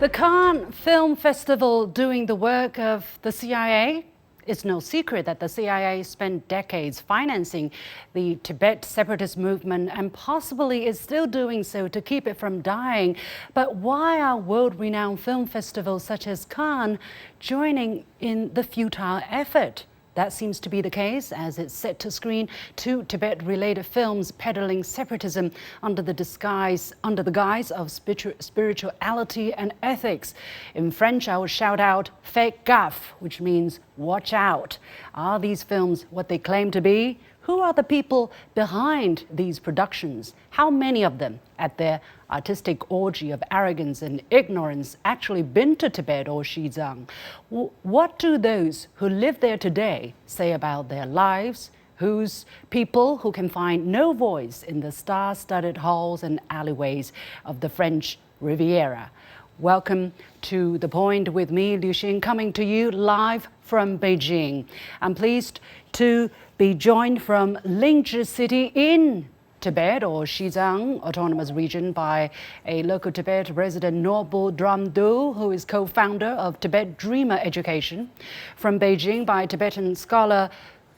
The Cannes Film Festival doing the work of the CIA? It's no secret that the CIA spent decades financing the Tibet separatist movement and possibly is still doing so to keep it from dying. But why are world-renowned film festivals such as Cannes joining in the futile effort? That seems to be the case as it's set to screen two Tibet-related films peddling separatism under the guise of spirituality and ethics. In French, I would shout out "fake gaffe," which means watch out. Are these films what they claim to be? Who are the people behind these productions? How many of them, at their artistic orgy of arrogance and ignorance, actually been to Tibet or Xizang? What do those who live there today say about their lives? Who's people who can find no voice in the star-studded halls and alleyways of the French Riviera? Welcome to The Point with me, Liu Xin, coming to you live from Beijing. I'm pleased to be joined from Lingzhi City in Tibet or Xizang Autonomous Region by a local Tibet resident, Norbu Dramdu, who is co-founder of Tibet Dreamer Education. From Beijing by Tibetan scholar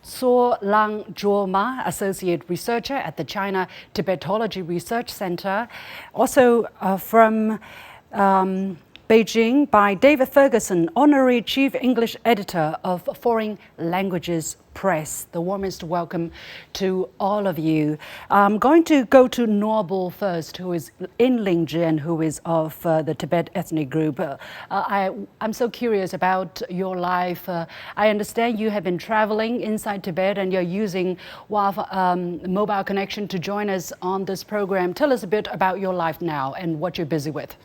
So Lang Zhuoma, associate researcher at the China Tibetology Research Center. Also from Beijing by David Ferguson, Honorary Chief English Editor of Foreign Languages Press. The warmest welcome to all of you. I'm going to go to Norbu first, who is in Lingzhi and who is of the Tibet ethnic group. I'm so curious about your life. I understand you have been traveling inside Tibet and you're using mobile connection to join us on this program. Tell us a bit about your life now and what you're busy with.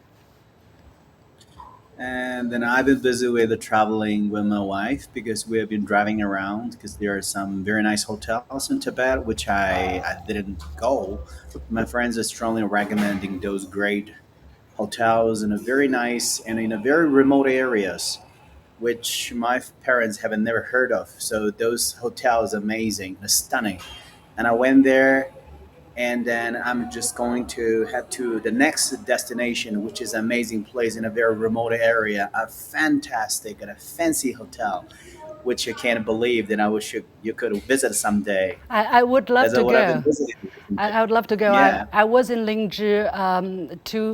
And then I've been busy with the traveling with my wife because we have been driving around because there are some very nice hotels in Tibet, which I didn't go. My friends are strongly recommending those great hotels in a very nice and in a very remote areas, which my parents haven't never heard of. So those hotels are amazing, stunning. And I went there and then I'm just going to head to the next destination, which is an amazing place in a very remote area, a fantastic and a fancy hotel, which you can't believe that I wish you could visit someday. I would love That's to what I've been go. visiting. I would love to go. Yeah, I was in Lingzhi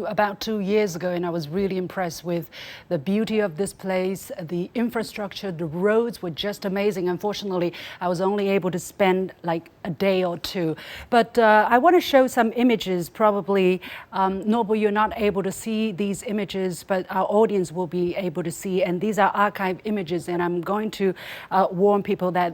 about 2 years ago, and I was really impressed with the beauty of this place. The infrastructure, the roads were just amazing. Unfortunately, I was only able to spend like a day or two. But I want to show some images. Probably, Noble, you're not able to see these images, but our audience will be able to see. And these are archive images, and I'm going to warn people that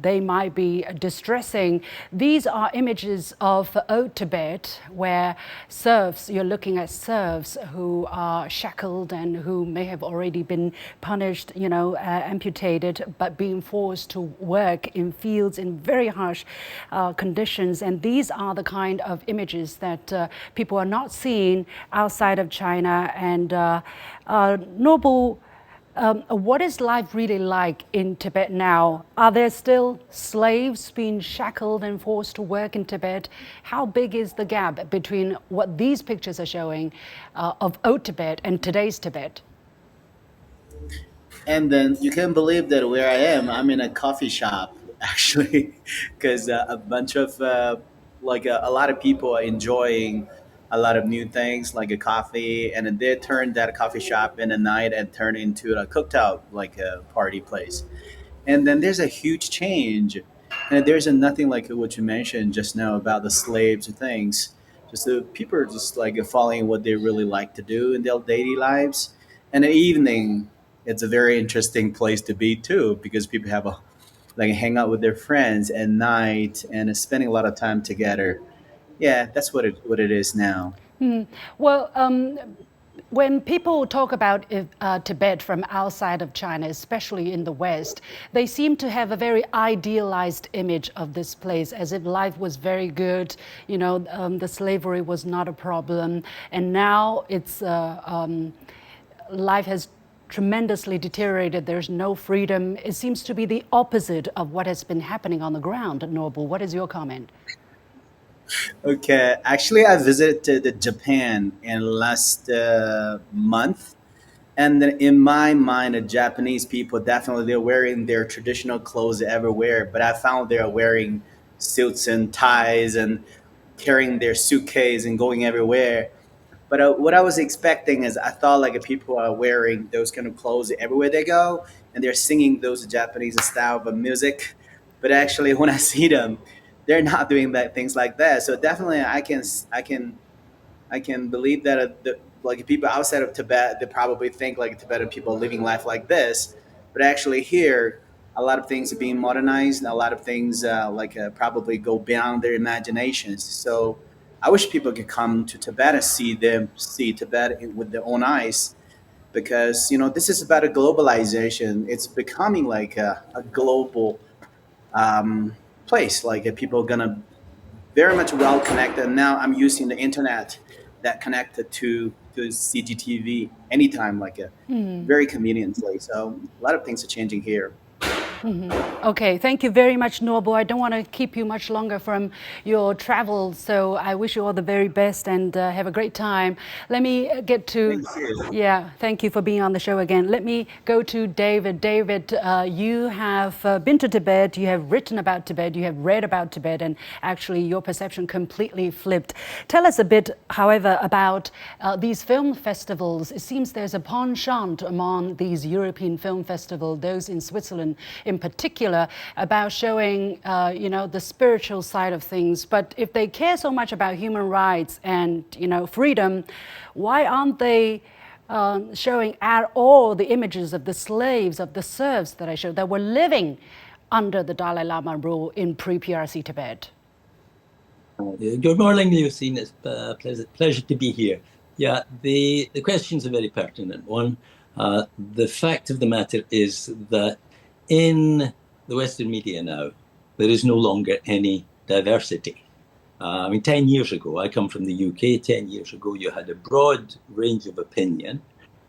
they might be distressing. These are images of Old Tibet, where serfs, you're looking at serfs who are shackled and who may have already been punished, amputated, but being forced to work in fields in very harsh conditions. And these are the kind of images that people are not seeing outside of China. And Noble, what is life really like in Tibet now? Are there still slaves being shackled and forced to work in Tibet? How big is the gap between what these pictures are showing of old Tibet and today's Tibet? and then you can believe that where I am, I'm in a coffee shop actually, because a bunch of a lot of people are enjoying a lot of new things like a coffee, and then they turned that coffee shop in the night and turned into a cooktop like a party place. And then there's a huge change, and there's a nothing like what you mentioned just now about the slaves and things. Just the people are just like following what they really like to do in their daily lives. And the evening, it's a very interesting place to be too because people have a like hang out with their friends at night and spending a lot of time together. Yeah, that's what it is now. Well, when people talk about Tibet from outside of China, especially in the West, they seem to have a very idealized image of this place, as if life was very good, the slavery was not a problem, and now life has tremendously deteriorated. There's no freedom. It seems to be the opposite of what has been happening on the ground. Noble, what is your comment? Okay, actually, I visited Japan in last month, And then in my mind, the Japanese people definitely they're wearing their traditional clothes everywhere, but I found they're wearing suits and ties and carrying their suitcase and going everywhere. But what I was expecting is I thought like people are wearing those kind of clothes everywhere they go, and they're singing those Japanese style of music. But actually, when I see them, they're not doing that things like that. So definitely, I can believe that like people outside of Tibet, they probably think like Tibetan people are living life like this, but actually here, a lot of things are being modernized, and a lot of things probably go beyond their imaginations. So I wish people could come to Tibet and see Tibet with their own eyes, because this is about a globalization. It's becoming like a global place. Like people are gonna very much well connected. Now I'm using the internet that connected to CGTV anytime, like a very conveniently. So a lot of things are changing here. Okay, thank you very much, Norbo. I don't want to keep you much longer from your travel, so I wish you all the very best and have a great time. Let me get to, Thank you. yeah, thank you for being on the show again. Let me go to David. David, you have been to Tibet, you have written about Tibet, you have read about Tibet, and actually your perception completely flipped. Tell us a bit, however, about these film festivals. It seems there's a penchant among these European film festivals, those in Switzerland in particular, about showing, the spiritual side of things. But if they care so much about human rights and, freedom, why aren't they showing at all the images of the slaves, of the serfs that I showed, that were living under the Dalai Lama rule in pre-PRC Tibet? Good morning, Lucine. It's a pleasure to be here. Yeah, the question's a very pertinent one. The fact of the matter is that in the Western media now, there is no longer any diversity. 10 years ago, I come from the UK, 10 years ago, you had a broad range of opinion,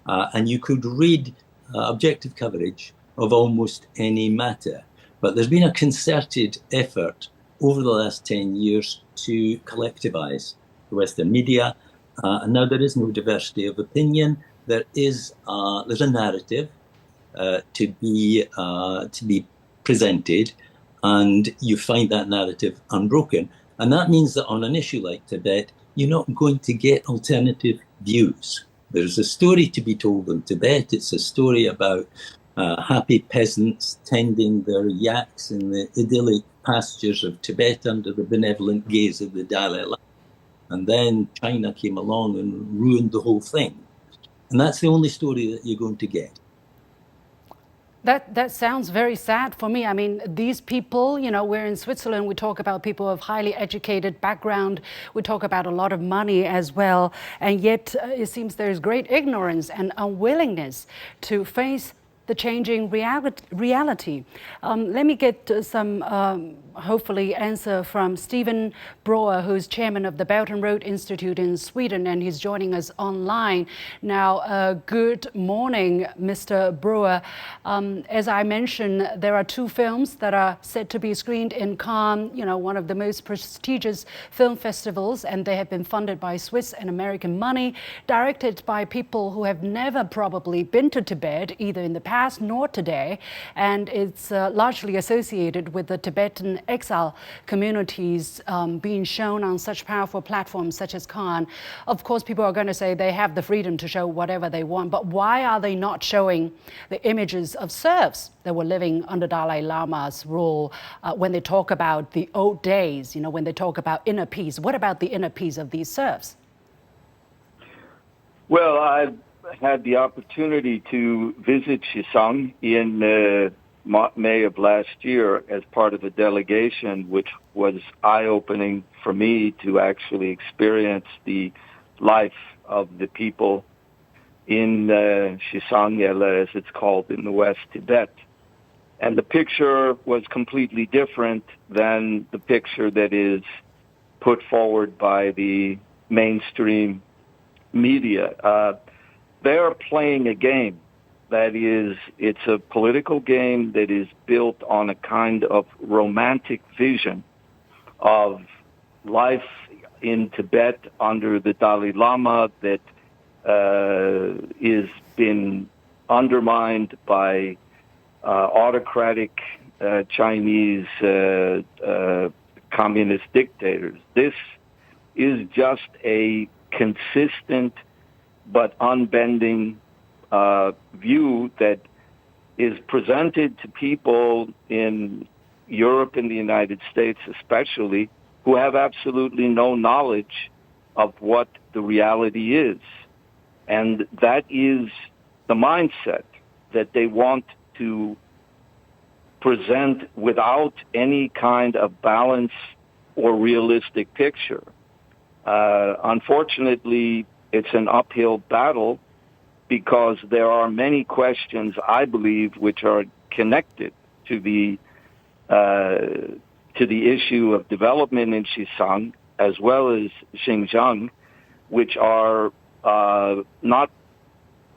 and you could read objective coverage of almost any matter. But there's been a concerted effort over the last 10 years to collectivize the Western media, and now there is no diversity of opinion. There's a narrative to be presented, and you find that narrative unbroken. And that means that on an issue like Tibet, you're not going to get alternative views. There's a story to be told in Tibet. It's a story about happy peasants tending their yaks in the idyllic pastures of Tibet under the benevolent gaze of the Dalai Lama. And then China came along and ruined the whole thing. And that's the only story that you're going to get. That sounds very sad for me. I mean, these people, we're in Switzerland, we talk about people of highly educated background, we talk about a lot of money as well, and yet it seems there's great ignorance and unwillingness to face the changing reality. Let me get some, hopefully, answer from Stephen Broer, who's chairman of the Belt and Road Institute in Sweden, and he's joining us online. Now, good morning, Mr. Broer. As I mentioned, there are two films that are set to be screened in Cannes, one of the most prestigious film festivals, and they have been funded by Swiss and American money, directed by people who have never probably been to Tibet, either in the past nor today, and it's largely associated with the Tibetan exile communities being shown on such powerful platforms such as Cannes. Of course, people are going to say they have the freedom to show whatever they want, but why are they not showing the images of serfs that were living under Dalai Lama's rule when they talk about the old days, when they talk about inner peace? What about the inner peace of these serfs? Well, I've had the opportunity to visit Xizang in May of last year as part of a delegation, which was eye-opening for me to actually experience the life of the people in Xizang, as it's called in the West Tibet. And the picture was completely different than the picture that is put forward by the mainstream media. They're playing a game that is, it's a political game that is built on a kind of romantic vision of life in Tibet under the Dalai Lama that is been undermined by autocratic Chinese communist dictators. This is just a consistent but unbending view that is presented to people in Europe and the United States especially, who have absolutely no knowledge of what the reality is. And that is the mindset that they want to present without any kind of balance or realistic picture. Unfortunately, it's an uphill battle because there are many questions, I believe, which are connected to the issue of development in Xizang as well as Xinjiang, which are not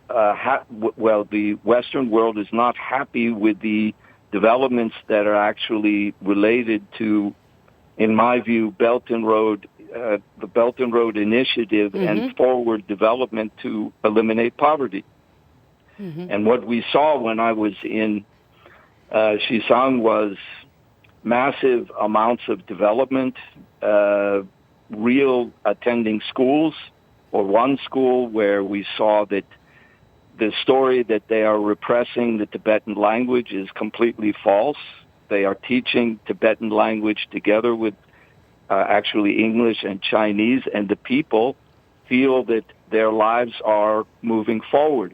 the Western world is not happy with the developments that are actually related to, in my view, the Belt and Road Initiative and forward development to eliminate poverty. And what we saw when I was in Xizang was massive amounts of development, real attending schools, or one school where we saw that the story that they are repressing the Tibetan language is completely false. They are teaching Tibetan language together with actually English and Chinese, and the people feel that their lives are moving forward.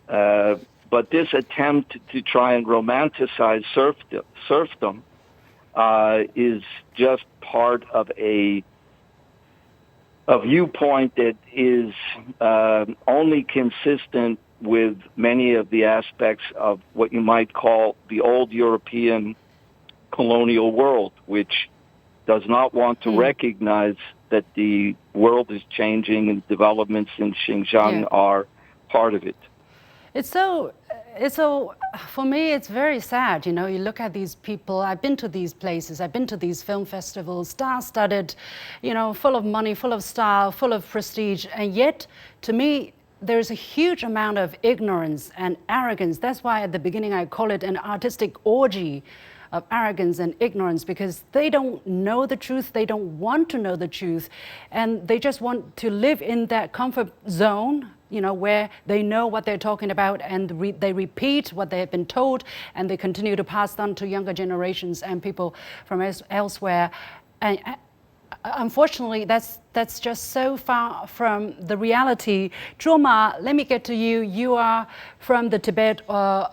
But this attempt to try and romanticize serfdom is just part of a viewpoint that is only consistent with many of the aspects of what you might call the old European colonial world, which does not want to recognize that the world is changing and developments in Xinjiang are part of it. It's so, for me, it's very sad. You know, you look at these people, I've been to these places, I've been to these film festivals, star-studded, you know, full of money, full of style, full of prestige. And yet, to me, there's a huge amount of ignorance and arrogance. That's why at the beginning I call it an artistic orgy of arrogance and ignorance, because they don't know the truth, they don't want to know the truth, and they just want to live in that comfort zone, you know, where they know what they're talking about, and they repeat what they have been told, and they continue to pass on to younger generations and people from elsewhere. And unfortunately, that's just so far from the reality. Zhoma, let me get to you. You are from the Tibet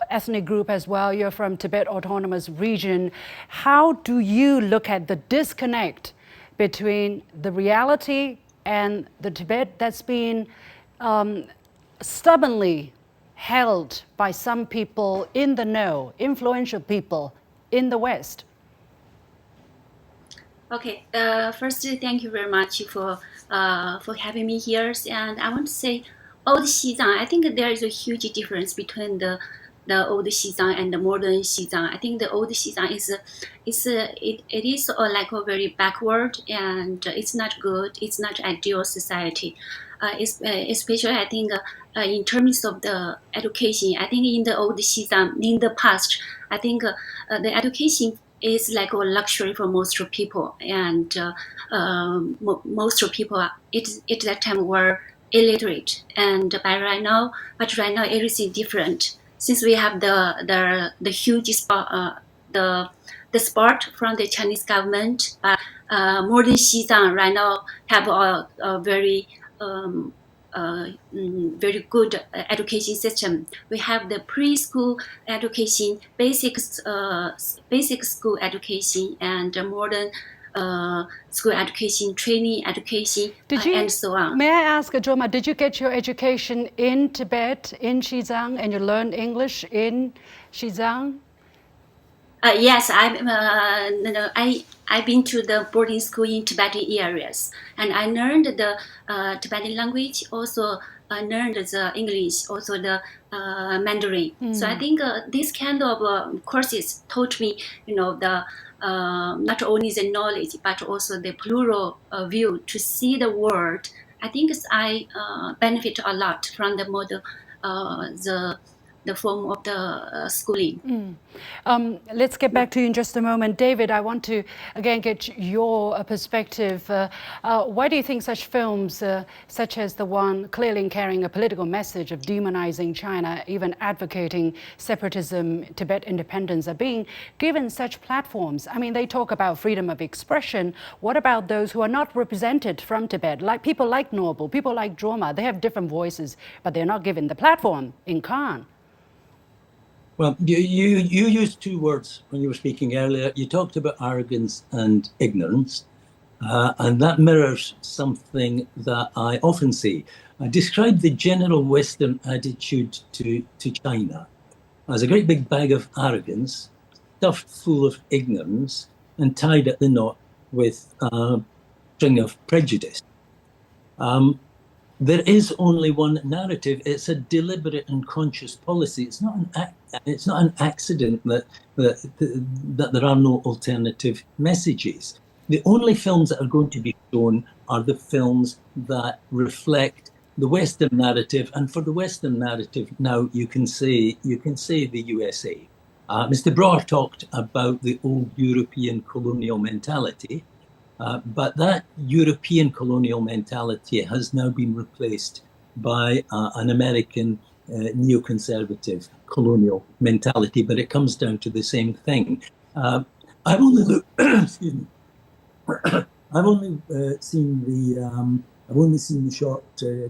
ethnic group as well. You're from Tibet Autonomous Region. How do you look at the disconnect between the reality and the Tibet that's been stubbornly held by some people in the know, influential people in the West? Okay. First, thank you very much for having me here. And I want to say, old Xizang. I think there is a huge difference between the old Xizang and the modern Xizang. I think the old Xizang it is like a very backward, and it's not good. It's not ideal society. Especially I think in terms of the education. I think in the old Xizang, in the past, I think the education is like a luxury for most people, and most people at that time were illiterate. And but right now everything different. Since we have the huge the support from the Chinese government, modern Xizang right now have a very very good education system. We have the preschool education, basic school education, and modern school education, training education, and so on. May I ask, Zhoma, did you get your education in Tibet, in Xizang, and you learned English in Xizang? Yes, I've been to the boarding school in Tibetan areas, and I learned the Tibetan language. Also, I learned the English, also the Mandarin. So I think this kind of courses taught me, you know, the not only the knowledge but also the plural view to see the world I think I benefit a lot from the model, the form of the schooling. Let's get back to you in just a moment. David, I want to again get your perspective. Why do you think such films, such as the one clearly carrying a political message of demonizing China, even advocating separatism, Tibet independence, are being given such platforms? I mean, they talk about freedom of expression. What about those who are not represented from Tibet, like people like Noble, people like Droma? They have different voices, but they're not given the platform in Cannes. Well, you used two words when you were speaking earlier. You talked about arrogance and ignorance, and that mirrors something that I often say. I describe the general Western attitude to China as a great big bag of arrogance, stuffed full of ignorance, and tied at the knot with a string of prejudice. There is only one narrative. It's a deliberate and conscious policy. It's not an accident that there are no alternative messages. The only films that are going to be shown are the films that reflect the Western narrative, and for the Western narrative now you can say the USA. Mr. Broer talked about the old European colonial mentality. But that European colonial mentality has now been replaced by an American neoconservative colonial mentality, but it comes down to the same thing. I've only looked, excuse me, I've only seen the short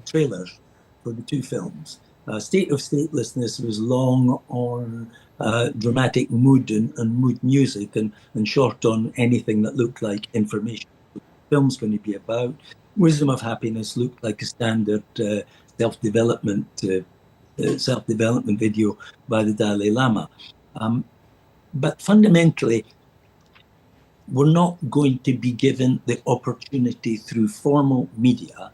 trailers for the two films. State of Statelessness was long on dramatic mood and mood music, and short on anything that looked like information. The film's going to be about. Wisdom of Happiness looked like a standard self-development video by the Dalai Lama. But fundamentally, we're not going to be given the opportunity through formal media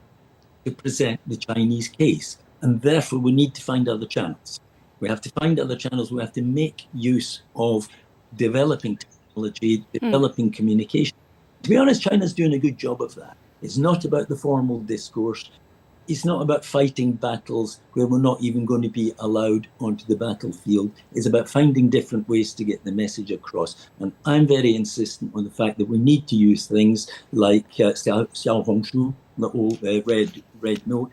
to present the Chinese case. And therefore, we need to find other channels. We have to find other channels. We have to make use of developing technology, developing communication. To be honest, China's doing a good job of that. It's not about the formal discourse. It's not about fighting battles where we're not even going to be allowed onto the battlefield. It's about finding different ways to get the message across. And I'm very insistent on the fact that we need to use things like Xiaohongshu, the old red note.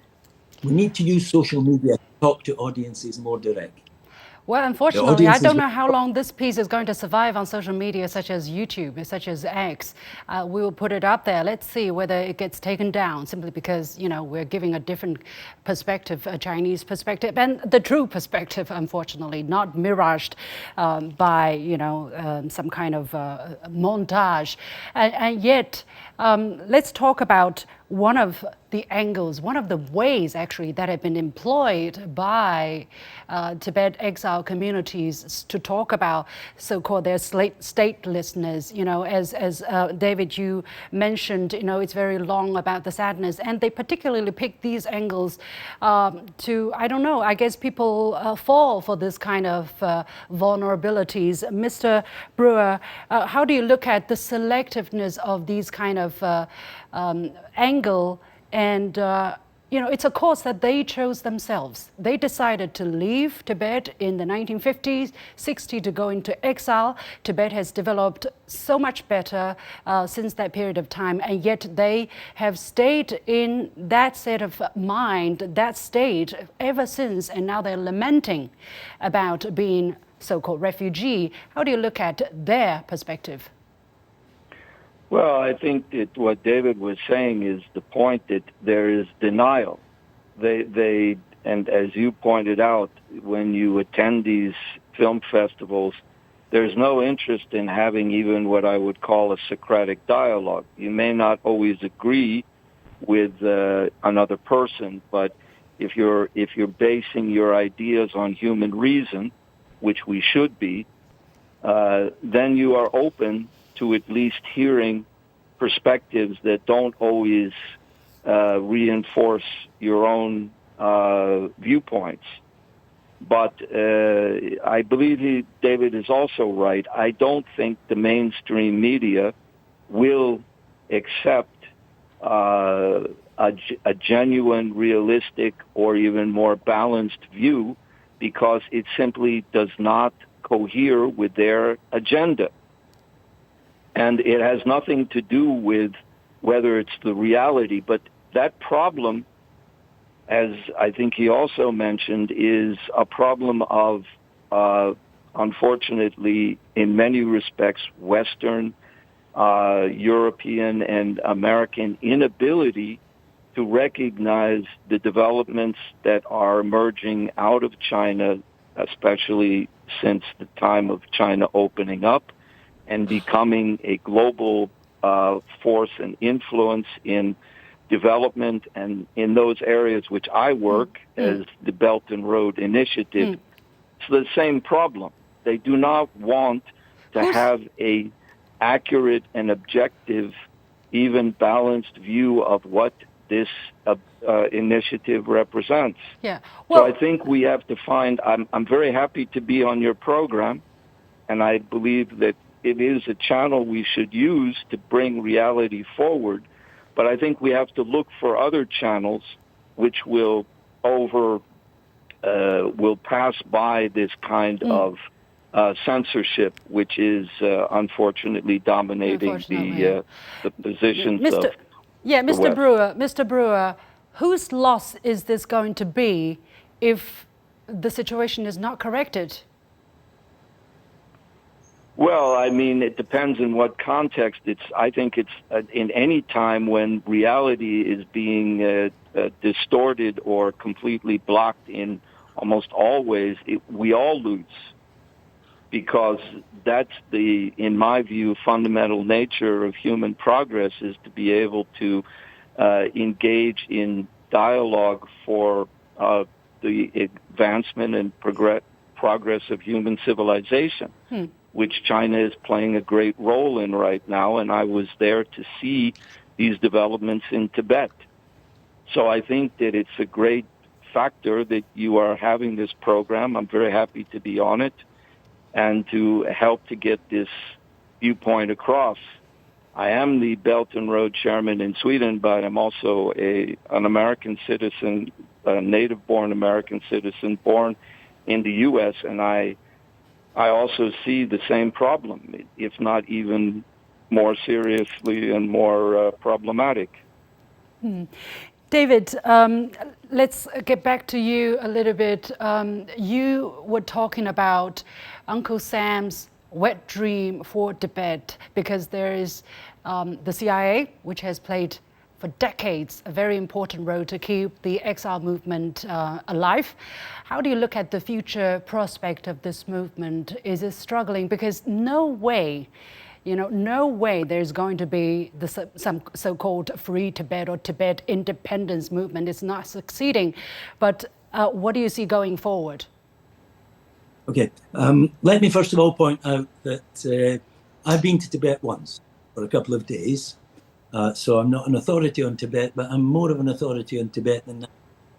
We need to use social media to talk to audiences more directly. Well, unfortunately, I don't know how long this piece is going to survive on social media such as YouTube, such as X. We will put it up there. Let's see whether it gets taken down simply because, you know, we're giving a different perspective, a Chinese perspective, and the true perspective, unfortunately, not miraged by, you know, some kind of montage. And yet, let's talk about one of the angles, one of the ways actually that have been employed by Tibet exile communities to talk about so-called their statelessness. You know, as David, you mentioned, you know, it's very long about the sadness, and they particularly pick these angles to, I don't know, I guess people fall for this kind of vulnerabilities. Mr. Brewer, how do you look at the selectiveness of these kind of angle? And you know, it's a course that they chose themselves. They decided to leave Tibet in the 1950s, 60s to go into exile. Tibet has developed so much better since that period of time, and yet they have stayed in that state of mind, that state ever since, and now they're lamenting about being so-called refugee. How do you look at their perspective? Well, I think that what David was saying is the point that there is denial. They and as you pointed out, when you attend these film festivals, there's no interest in having even what I would call a Socratic dialogue. You may not always agree with another person, but if you're basing your ideas on human reason, which we should be, then you are open to at least hearing perspectives that don't always reinforce your own viewpoints. But I believe David is also right. I don't think the mainstream media will accept a genuine, realistic, or even more balanced view, because it simply does not cohere with their agenda. And it has nothing to do with whether it's the reality, but that problem, as I think he also mentioned, is a problem of, unfortunately, in many respects, Western, European, and American inability to recognize the developments that are emerging out of China, especially since the time of China opening up and becoming a global force and influence in development and in those areas which I work as the Belt and Road Initiative. It's the same problem. They do not want to have a accurate and objective, even balanced view of what this initiative represents. Yeah. Well, so I think we have to find, I'm very happy to be on your program, and I believe that it is a channel we should use to bring reality forward. But I think we have to look for other channels which will pass by this kind of censorship, which is unfortunately dominating the positions of Mr. Brewer, whose loss is this going to be if the situation is not corrected? Well, I mean, it depends in what context. I think it's in any time when reality is being distorted or completely blocked in almost all ways, we all lose. Because that's in my view, fundamental nature of human progress, is to be able to engage in dialogue for the advancement and progress of human civilization, which China is playing a great role in right now. And I was there to see these developments in Tibet. So I think that it's a great factor that you are having this program. I'm very happy to be on it and to help to get this viewpoint across. I am the Belt and Road chairman in Sweden, but I'm also an American citizen, a native-born American citizen born in the U.S., and I also see the same problem, if not even more seriously and more problematic. David, let's get back to you a little bit. You were talking about Uncle Sam's wet dream for Tibet, because there is the CIA, which has played for decades a very important role to keep the exile movement alive. How do you look at the future prospect of this movement? Is it struggling? Because no way there's going to be some so-called free Tibet or Tibet independence movement. It's not succeeding. But what do you see going forward? Okay, let me first of all point out that I've been to Tibet once for a couple of days. So I'm not an authority on Tibet, but I'm more of an authority on Tibet than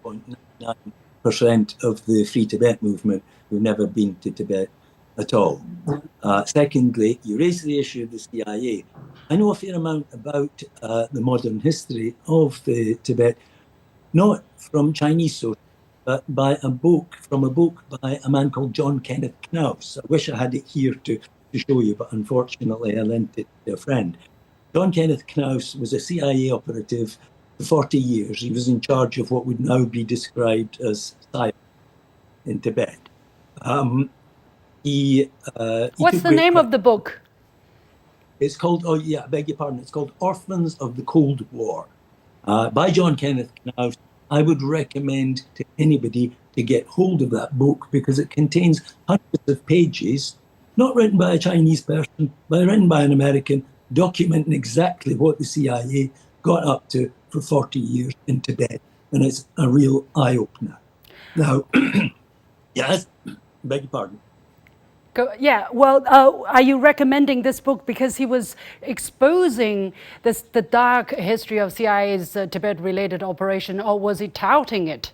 99.9% of the Free Tibet movement who've never been to Tibet at all. Secondly, you raised the issue of the CIA. I know a fair amount about the modern history of the Tibet, not from Chinese sources, but by a book by a man called John Kenneth Knauss. I wish I had it here to show you, but unfortunately I lent it to a friend. John Kenneth Knauss was a CIA operative for 40 years. He was in charge of what would now be described as SIPE in Tibet. What's the name of the book? It's called, oh yeah, I beg your pardon, it's called Orphans of the Cold War by John Kenneth Knauss. I would recommend to anybody to get hold of that book, because it contains hundreds of pages, not written by a Chinese person, but written by an American, documenting exactly what the CIA got up to for 40 years in Tibet. And it's a real eye-opener. Now, yes, beg your pardon. Are you recommending this book because he was exposing the dark history of CIA's Tibet-related operation, or was he touting it?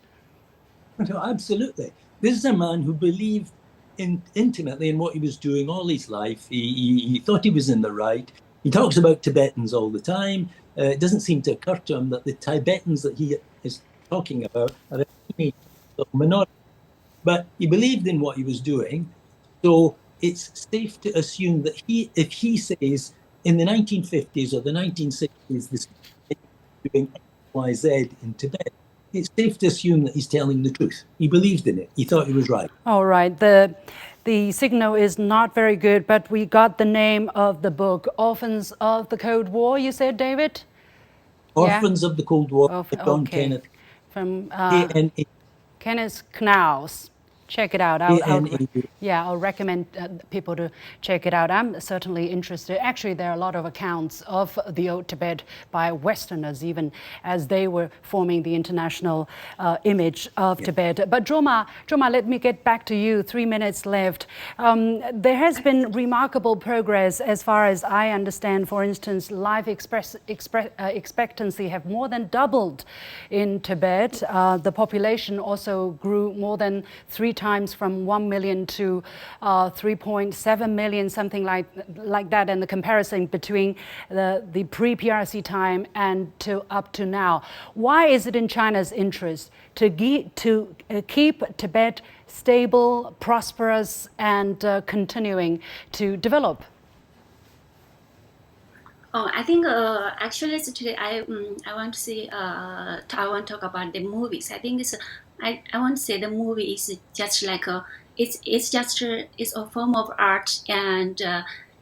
No, absolutely. This is a man who believed intimately in what he was doing all his life. He thought he was in the right. He talks about Tibetans all the time. It doesn't seem to occur to him that the Tibetans that he is talking about are a tiny minority. But he believed in what he was doing. So it's safe to assume that if he says in the 1950s or the 1960s, the CIA was doing X, Y, Z in Tibet, it's safe to assume that he's telling the truth. He believed in it. He thought he was right. All right. The signal is not very good, but we got the name of the book, Orphans of the Cold War, you said, David? Orphans of the Cold War, John Okay. Kenneth. From K-N-A. Kenneth Knaus. Check it out. I'll recommend people to check it out. I'm certainly interested. Actually, there are a lot of accounts of the old Tibet by Westerners, even as they were forming the international image of Tibet. But Joma, let me get back to you. 3 minutes left. There has been remarkable progress as far as I understand. For instance, life expectancy have more than doubled in Tibet. The population also grew more than 3 times, from 1 million to 3.7 million, something like that, and the comparison between the pre-PRC time and up to now. Why is it in China's interest to keep Tibet stable, prosperous, and continuing to develop? Oh, I think actually today I want to say I want to talk about the movies. I think I want to say the movie is just like it's a form of art, and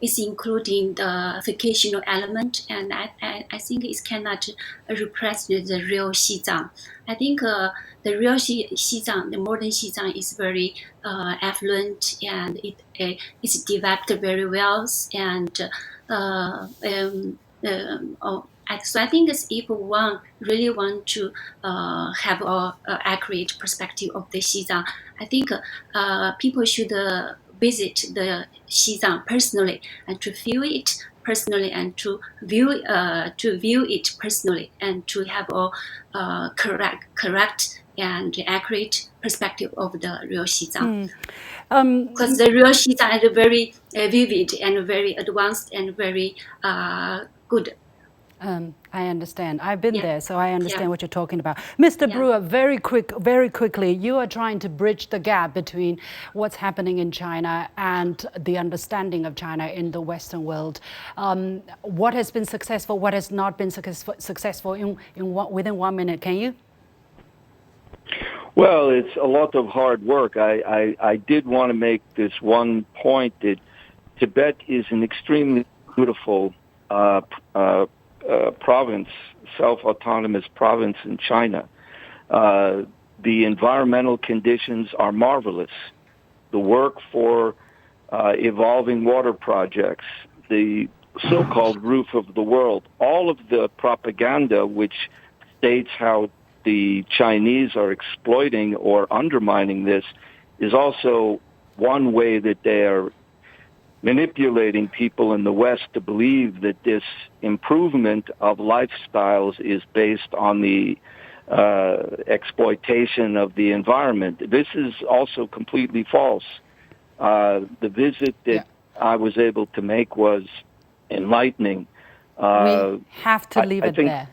it's including the fictional element, and I think it cannot represent the real Xizang. I think the real Xizang, the modern Xizang, is very affluent, and it's developed very well, and so I think if one really want to have an accurate perspective of the Xizang, I think people should visit the Xizang personally and to feel it personally, and to view it personally, and to have a correct and accurate perspective of the real Xizang. Because the real Xizang is very vivid and very advanced and very good. I understand. I've been there, so I understand what you're talking about. Mr. Brewer, very quickly, you are trying to bridge the gap between what's happening in China and the understanding of China in the Western world. What has been successful? What has not been successful? Within 1 minute, can you? Well, it's a lot of hard work. I did want to make this one point that Tibet is an extremely beautiful province, self-autonomous province in China. The environmental conditions are marvelous. The work for evolving water projects, the so-called roof of the world, all of the propaganda which states how the Chinese are exploiting or undermining this is also one way that they are manipulating people in the West to believe that this improvement of lifestyles is based on the exploitation of the environment. This is also completely false. The visit that I was able to make was enlightening. We have to leave it there.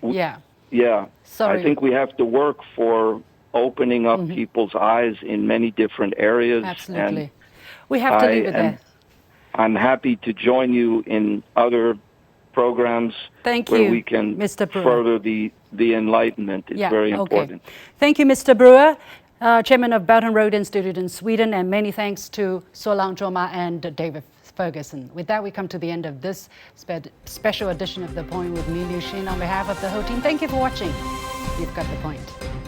Yeah. Sorry. I think we have to work for opening up people's eyes in many different areas. Absolutely. And we have to leave it there. I'm happy to join you in other programs where we can further the enlightenment. It's very important. Thank you, Mr. Brewer, Chairman of Belt and Road Institute in Sweden, and many thanks to Solang Joma and David Ferguson. With that, we come to the end of this special edition of The Point with me, Liu Xin. On behalf of the whole team, thank you for watching. You've got the point.